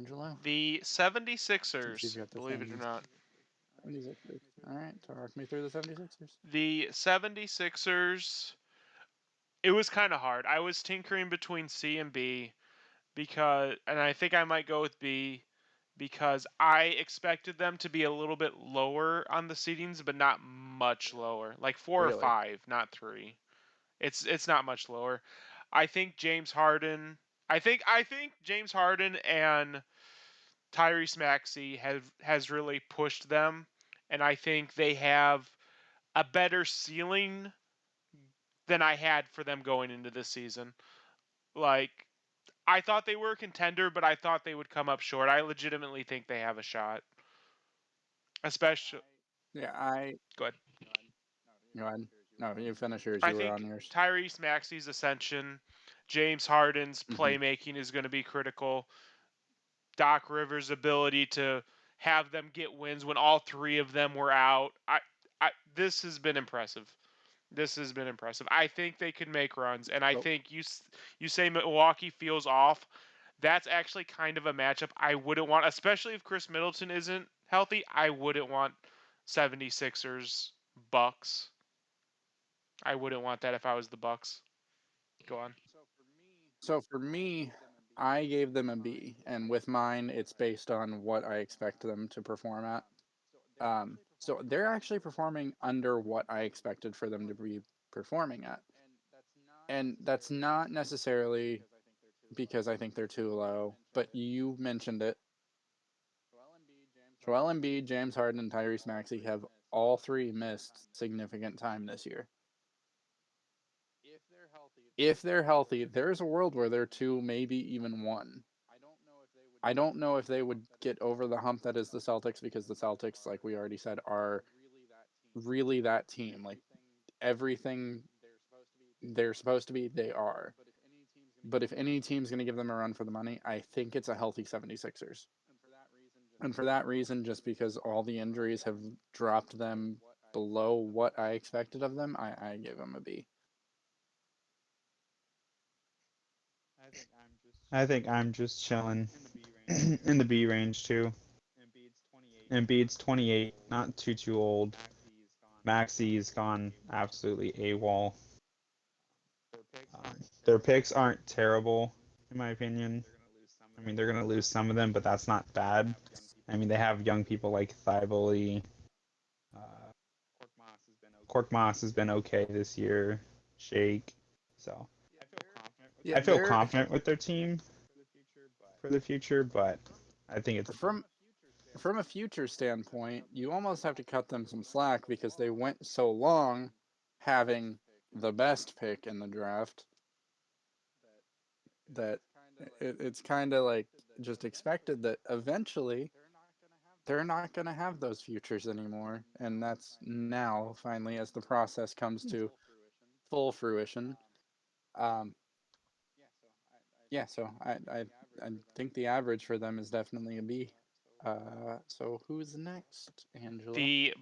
Angelo? The Since you've 76ers, got the believe it or things. not. 76ers. All right, talk me through the 76ers. The 76ers, it was kind of hard. I was tinkering between C and B and I think I might go with B because I expected them to be a little bit lower on the seedings, but not much lower. Like 4 or Really? 5, not 3. It's not much lower. I think James Harden. I think James Harden and Tyrese Maxey has really pushed them, and I think they have a better ceiling than I had for them going into this season. Like I thought they were a contender, but I thought they would come up short. I legitimately think they have a shot. Especially, Yeah, I. go ahead. Go ahead. No, you finish yours. I You were on think yours. Tyrese Maxey's ascension, James Harden's Mm-hmm. playmaking is going to be critical. Doc Rivers' ability to have them get wins when all three of them were out. This has been impressive. This has been impressive. I think they could make runs, and I So, think you say Milwaukee feels off. That's actually kind of a matchup I wouldn't want, especially if Chris Middleton isn't healthy. I wouldn't want 76ers Bucks. I wouldn't want that if I was the Bucks. Go on. so for me, I gave them a B, and with mine, it's based on what I expect them to perform at. So they're actually performing under what I expected for them to be performing at, and that's not necessarily because I think they're too low. But you mentioned it. Joel Embiid, James Harden, and Tyrese Maxey have all three missed significant time this year. If they're healthy, there's a world where they're two, maybe even one. I don't know if they would get over the hump that is the Celtics, because the Celtics, like we already said, are really that team. Like everything they're supposed to be, they are. But if any team's going to give them a run for the money, I think it's a healthy 76ers. And for that reason, just because all the injuries have dropped them below what I expected of them, I gave them a B. I think I'm just chilling in the B range too. Embiid's 28, not too old. Maxey's gone absolutely AWOL. Their picks aren't terrible, in my opinion. I mean, they're going to lose some of them, but that's not bad. I mean, they have young people like Thibault. Uh, Korkmaz has been okay this year. Shake. So Yeah, I feel they're confident with their team for the future, but I think it's a B. from a future standpoint, you almost have to cut them some slack because they went so long having the best pick in the draft that it's kind of like just expected that eventually they're not going to have those futures anymore. And that's now, finally, as the process comes to full fruition. Um, yeah, so I think the average for them is definitely a B. So who's next, Angelo? The